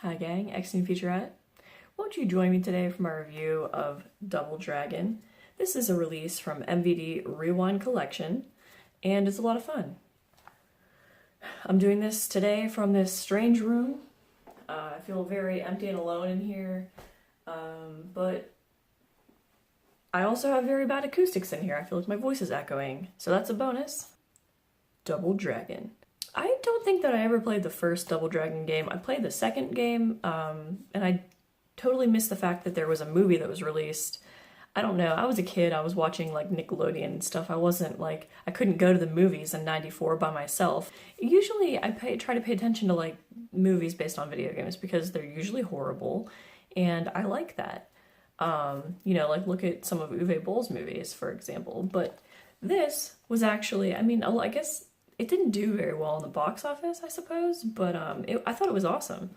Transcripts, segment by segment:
Hi gang, X-New Featurette. Won't you join me today for my review of Double Dragon? This is a release from MVD Rewind Collection, and it's a lot of fun. I'm doing this today from this strange room. I feel very empty and alone in here, but I also have very bad acoustics in here. I feel like my voice is echoing, so that's a bonus. Double Dragon. I don't think that I ever played the first Double Dragon game. I played the second game, and I totally missed the fact that there was a movie that was released. I don't know, I was a kid, I was watching like Nickelodeon and stuff. I wasn't like, I couldn't go to the movies in '94 by myself. Usually I try to pay attention to like movies based on video games because they're usually horrible, and I like that. You know, like look at some of Uwe Boll's movies, for example. But this was actually, I guess it didn't do very well in the box office, I suppose, but I thought it was awesome.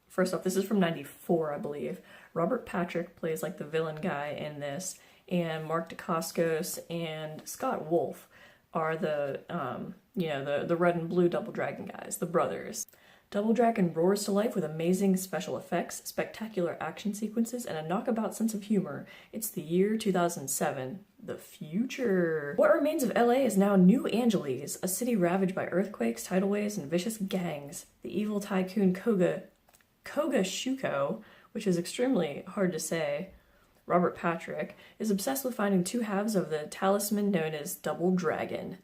First off, this is from '94, I believe. Robert Patrick plays like the villain guy in this, and Mark Dacascos and Scott Wolf are the, the red and blue Double Dragon guys, the brothers. Double Dragon roars to life with amazing special effects, spectacular action sequences, and a knockabout sense of humor. It's the year 2007. The future. What remains of LA is now New Angeles, a city ravaged by earthquakes, tidal waves, and vicious gangs. The evil tycoon Koga Shuko, which is extremely hard to say, Robert Patrick, is obsessed with finding two halves of the talisman known as Double Dragon,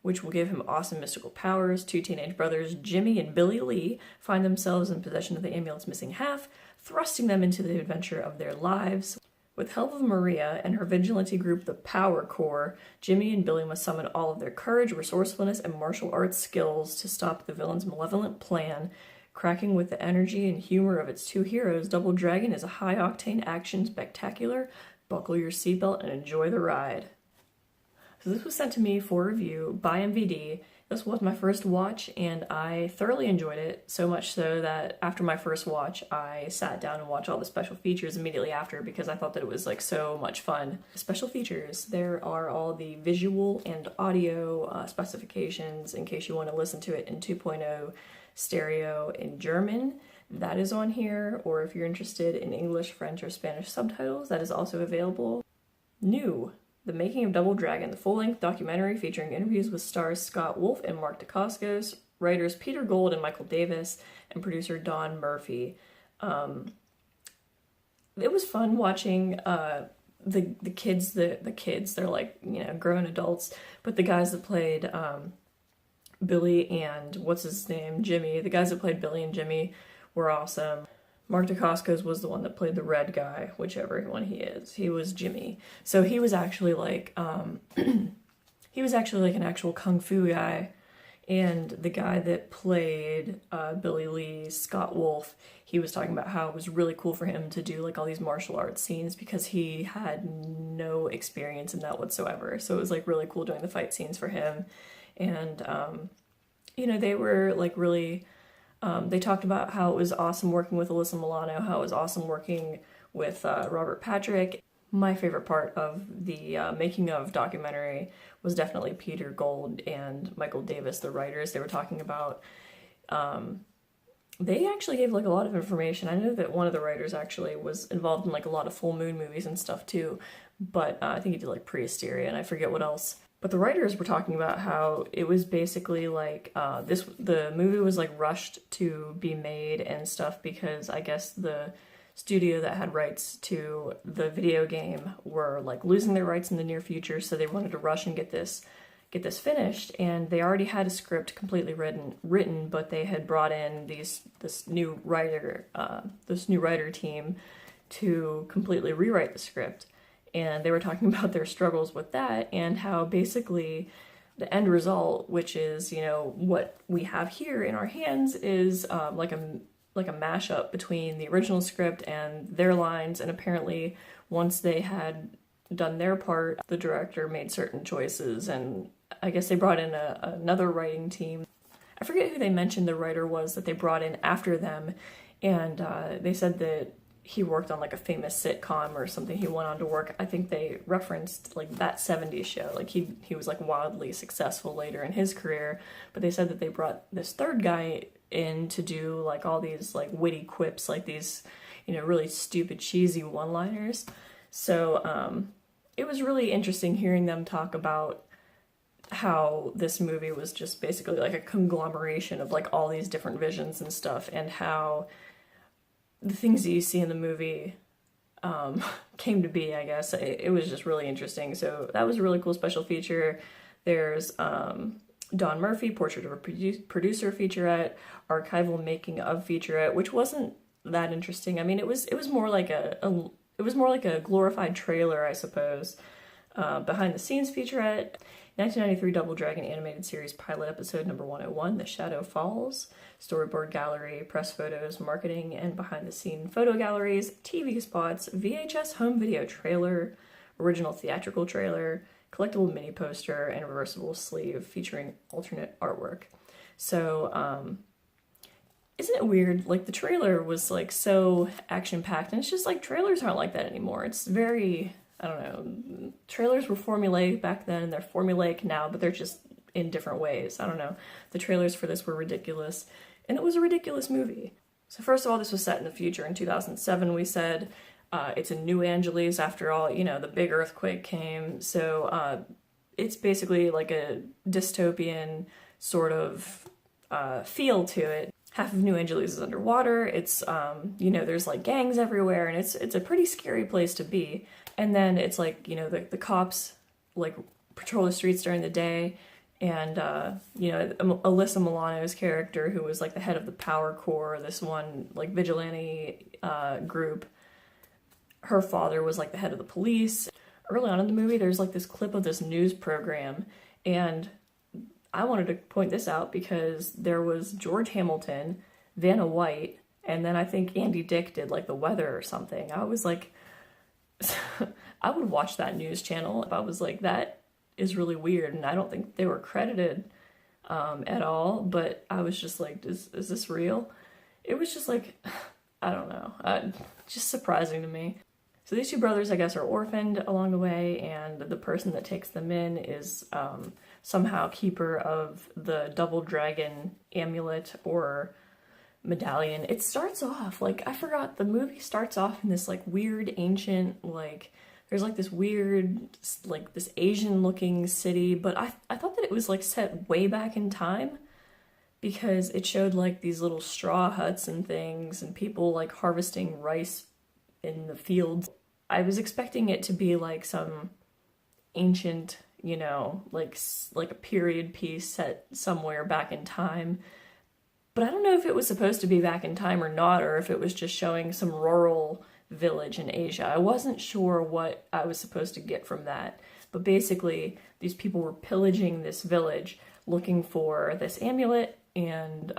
which will give him awesome mystical powers. Two teenage brothers, Jimmy and Billy Lee, find themselves in possession of the amulet's missing half, thrusting them into the adventure of their lives. With help of Maria and her vigilante group, the Power Corps, Jimmy and Billy must summon all of their courage, resourcefulness, and martial arts skills to stop the villain's malevolent plan. Cracking with the energy and humor of its two heroes, Double Dragon is a high-octane action spectacular. Buckle your seatbelt and enjoy the ride. So this was sent to me for review by MVD. This was my first watch, and I thoroughly enjoyed it, so much so that after my first watch, I sat down and watched all the special features immediately after because I thought that it was like so much fun. Special features, there are all the visual and audio specifications in case you want to listen to it in 2.0 stereo in German. That is on here, or if you're interested in English, French, or Spanish subtitles, that is also available. New. The Making of Double Dragon, the full-length documentary featuring interviews with stars Scott Wolf and Mark Dacascos, writers Peter Gould and Michael Davis, and producer Don Murphy. It was fun watching the kids, they're like, you know, grown adults, but the guys that played Billy and, what's his name, Jimmy, the guys that played Billy and Jimmy were awesome. Mark Dacascos was the one that played the red guy, whichever one he is. He was Jimmy. So he was actually like, he was actually like an actual kung fu guy. And the guy that played Billy Lee, Scott Wolf, he was talking about how it was really cool for him to do like all these martial arts scenes because he had no experience in that whatsoever. So it was like really cool doing the fight scenes for him. And, you know, they were like really... they talked about how it was awesome working with Alyssa Milano, how it was awesome working with Robert Patrick. My favorite part of the making of documentary was definitely Peter Gould and Michael Davis, the writers. They were talking about, they actually gave like a lot of information. I know that one of the writers actually was involved in like a lot of full moon movies and stuff too, but I think he did like Pre-Hysteria and I forget what else. But the writers were talking about how it was basically like, the movie was like rushed to be made and stuff because I guess the studio that had rights to the video game were like losing their rights in the near future, so they wanted to rush and get this finished, and they already had a script completely written, but they had brought in this new writer team to completely rewrite the script. And they were talking about their struggles with that and how basically the end result, which is, you know, what we have here in our hands is like a mashup between the original script and their lines. And apparently once they had done their part, the director made certain choices, and I guess they brought in another writing team. I forget who they mentioned the writer was that they brought in after them, and they said that he worked on like a famous sitcom or something. He went on to work, I think they referenced like That 70s Show. Like he was like wildly successful later in his career, but they said that they brought this third guy in to do like all these like witty quips, like these, you know, really stupid, cheesy one-liners. So it was really interesting hearing them talk about how this movie was just basically like a conglomeration of like all these different visions and stuff, and how the things that you see in the movie came to be, I guess. It was just really interesting. So that was a really cool special feature. There's Don Murphy, Portrait of a Producer featurette, archival making of featurette, which wasn't that interesting. I mean, it was more like it was more like a glorified trailer, I suppose. Behind the scenes featurette, 1993 Double Dragon animated series pilot episode number 101, The Shadow Falls, storyboard gallery, press photos, marketing and behind the scene photo galleries, TV spots, VHS home video trailer, original theatrical trailer, collectible mini poster, and reversible sleeve featuring alternate artwork. So, isn't it weird? Like, the trailer was like so action-packed, and it's just like trailers aren't like that anymore. It's very, I don't know, trailers were formulaic back then, and they're formulaic now, but they're just in different ways. I don't know. The trailers for this were ridiculous, and it was a ridiculous movie. So first of all, this was set in the future. In 2007, we said. It's in New Angeles, after all, you know, the big earthquake came. So it's basically like a dystopian sort of feel to it. Half of New Angeles is underwater. It's, you know, there's like gangs everywhere, and it's a pretty scary place to be. And then it's like, you know, the cops like patrol the streets during the day. And, you know, Alyssa Milano's character, who was like the head of the Power Corps, this one like vigilante group, her father was like the head of the police. Early on in the movie, there's like this clip of this news program, and I wanted to point this out because there was George Hamilton, Vanna White, and then I think Andy Dick did like the weather or something. I was like, I would watch that news channel if I was like, that is really weird, and I don't think they were credited at all, but I was just like, is this real? It was just like, I don't know, just surprising to me. So these two brothers, I guess, are orphaned along the way, and the person that takes them in is somehow keeper of the Double Dragon amulet or medallion. It starts off, like, I forgot, the movie starts off in this, like, weird, ancient, like, there's, like, this weird, like, this Asian-looking city, but I thought that it was, like, set way back in time, because it showed, like, these little straw huts and things, and people, like, harvesting rice in the fields. I was expecting it to be like some ancient, you know, like a period piece set somewhere back in time. But I don't know if it was supposed to be back in time or not, or if it was just showing some rural village in Asia. I wasn't sure what I was supposed to get from that. But basically, these people were pillaging this village looking for this amulet, and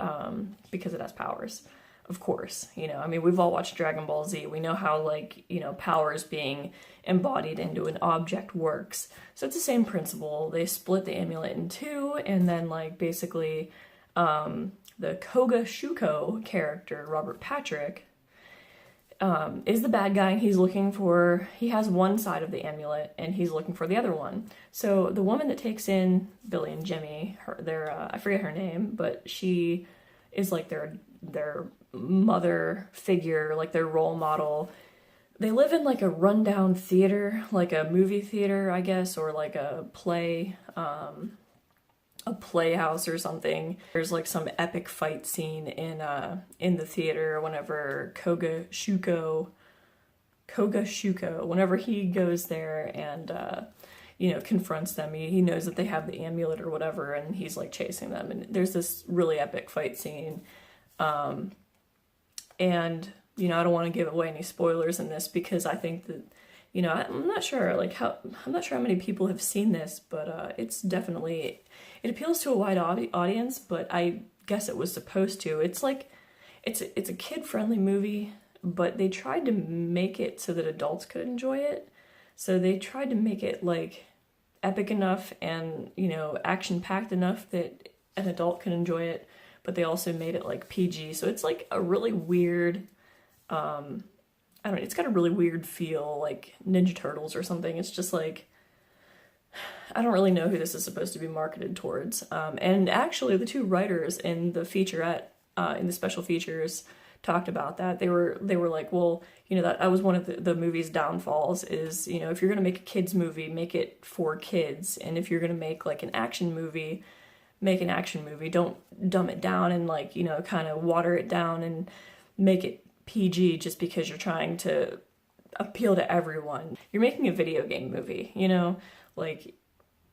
because it has powers. Of course, you know, I mean, we've all watched Dragon Ball Z. We know how, like, you know, powers being embodied into an object works. So it's the same principle. They split the amulet in two, and then, like, basically, the Koga Shuko character, Robert Patrick, is the bad guy, and he has one side of the amulet, and he's looking for the other one. So the woman that takes in Billy and Jimmy, I forget her name, but she is, like, their mother figure, like their role model. They live in like a rundown theater, like a movie theater, I guess, or like a playhouse or something. There's like some epic fight scene in the theater whenever Koga Shuko, whenever he goes there and you know, confronts them. He knows that they have the amulet or whatever, and he's like chasing them, and there's this really epic fight scene. And, you know, I don't want to give away any spoilers in this, because I think that, you know, I'm not sure how many people have seen this, but it's definitely, it appeals to a wide audience, but I guess it was supposed to. It's like, it's a kid-friendly movie, but they tried to make it so that adults could enjoy it. So they tried to make it, like, epic enough and, you know, action-packed enough that an adult can enjoy it, but they also made it, like, PG. So it's, like, a really weird, I don't know, it's got a really weird feel, like Ninja Turtles or something. It's just, like, I don't really know who this is supposed to be marketed towards. And actually, the two writers in the featurette in the special features talked about that. They were like, well, you know, that was one of the movie's downfalls is, you know, if you're gonna make a kids movie, make it for kids, and if you're gonna make like an action movie, make an action movie. Don't dumb it down and like, you know, kind of water it down and make it PG just because you're trying to appeal to everyone. You're making a video game movie, you know, like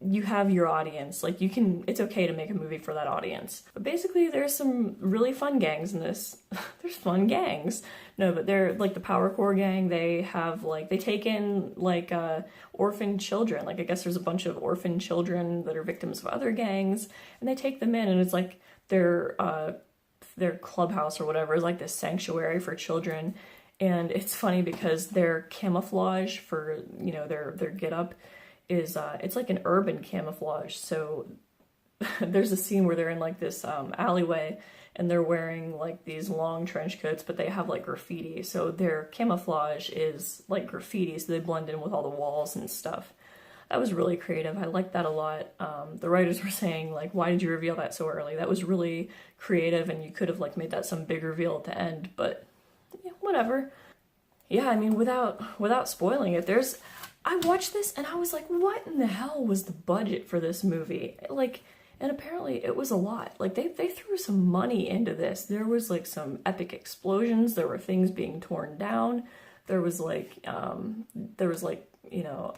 you have your audience, like it's okay to make a movie for that audience. But basically there's some really fun gangs in this. There's fun gangs. No, but they're like the Power Core gang. They have like, they take in like orphan children. Like I guess there's a bunch of orphan children that are victims of other gangs, and they take them in, and it's like their clubhouse or whatever is like this sanctuary for children. And it's funny because their camouflage for, you know, their get up is it's like an urban camouflage. So there's a scene where they're in like this alleyway, and they're wearing like these long trench coats, but they have like graffiti. So their camouflage is like graffiti, so they blend in with all the walls and stuff. That was really creative. I liked that a lot. The writers were saying like, why did you reveal that so early? That was really creative, and you could have like made that some big reveal at the end, but yeah, whatever. Yeah, I mean, without spoiling it, I watched this and I was like, what in the hell was the budget for this movie? Like, and apparently it was a lot. Like they threw some money into this. There was like some epic explosions. There were things being torn down. There was like, you know,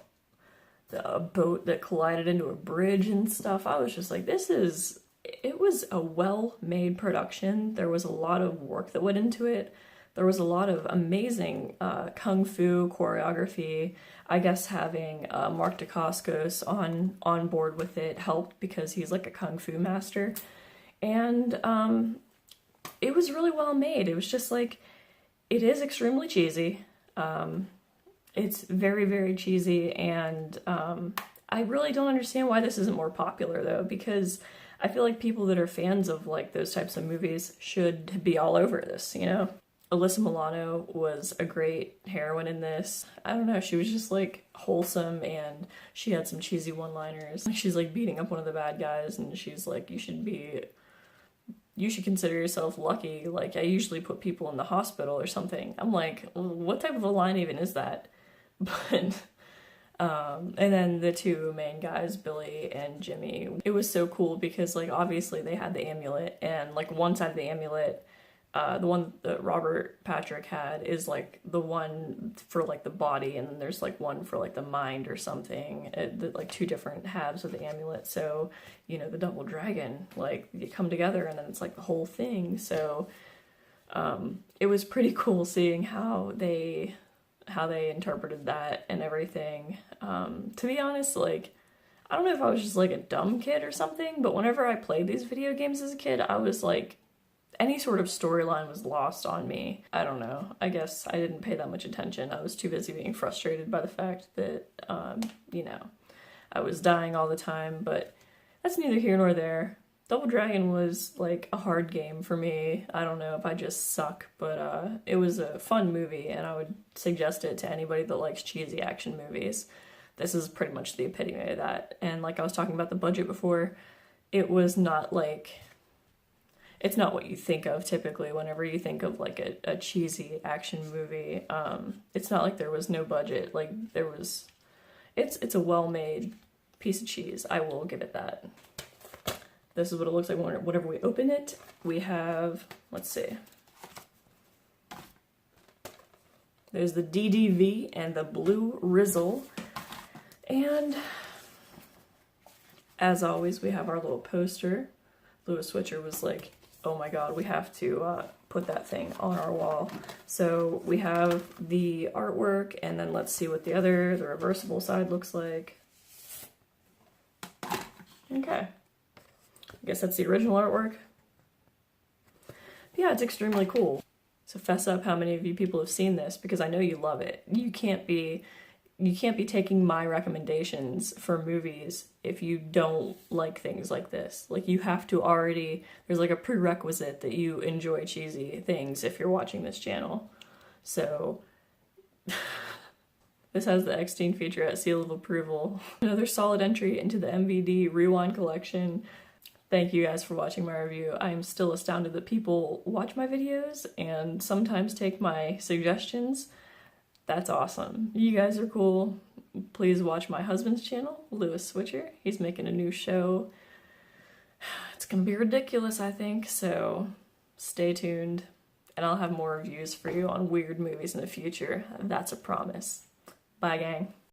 a boat that collided into a bridge and stuff. I was just like, it was a well-made production. There was a lot of work that went into it. There was a lot of amazing kung fu choreography. I guess having Mark Dacascos on board with it helped because he's like a kung fu master. And it was really well made. It was just like, it is extremely cheesy. It's very, very cheesy, and I really don't understand why this isn't more popular though, because I feel like people that are fans of like those types of movies should be all over this, you know? Alyssa Milano was a great heroine in this. I don't know, she was just like wholesome, and she had some cheesy one-liners. She's like beating up one of the bad guys, and she's like, you should consider yourself lucky. Like, I usually put people in the hospital or something. I'm like, what type of a line even is that? But, and then the two main guys, Billy and Jimmy, it was so cool because like, obviously they had the amulet, and like one side of the amulet, the one that Robert Patrick had is like the one for like the body, and then there's like one for like the mind or something, like two different halves of the amulet. So, you know, the double dragon, like you come together and then it's like the whole thing. So it was pretty cool seeing how they interpreted that and everything. To be honest, like, I don't know if I was just like a dumb kid or something, but whenever I played these video games as a kid, I was like, any sort of storyline was lost on me. I don't know. I guess I didn't pay that much attention. I was too busy being frustrated by the fact that, you know, I was dying all the time, but that's neither here nor there. Double Dragon was like a hard game for me. I don't know if I just suck, but it was a fun movie, and I would suggest it to anybody that likes cheesy action movies. This is pretty much the epitome of that. And like I was talking about the budget before, it was not like... It's not what you think of typically whenever you think of like a cheesy action movie. It's not like there was no budget. Like there was, it's a well-made piece of cheese. I will give it that. This is what it looks like whenever we open it. We have, let's see. There's the DDV and the blue Rizzle. And as always, we have our little poster. Louis Switcher was like, oh my god, we have to put that thing on our wall. So we have the artwork, and then let's see what the reversible side looks like. Okay. I guess that's the original artwork. Yeah, it's extremely cool. So fess up how many of you people have seen this, because I know you love it. You can't be taking my recommendations for movies if you don't like things like this. Like, you have to already, there's like a prerequisite that you enjoy cheesy things if you're watching this channel. So, this has the X-Teen featurette seal of approval. Another solid entry into the MVD Rewind collection. Thank you guys for watching my review. I am still astounded that people watch my videos and sometimes take my suggestions. That's awesome. You guys are cool. Please watch my husband's channel, Lewis Switcher. He's making a new show. It's gonna be ridiculous, I think, so stay tuned. And I'll have more reviews for you on weird movies in the future. That's a promise. Bye, gang.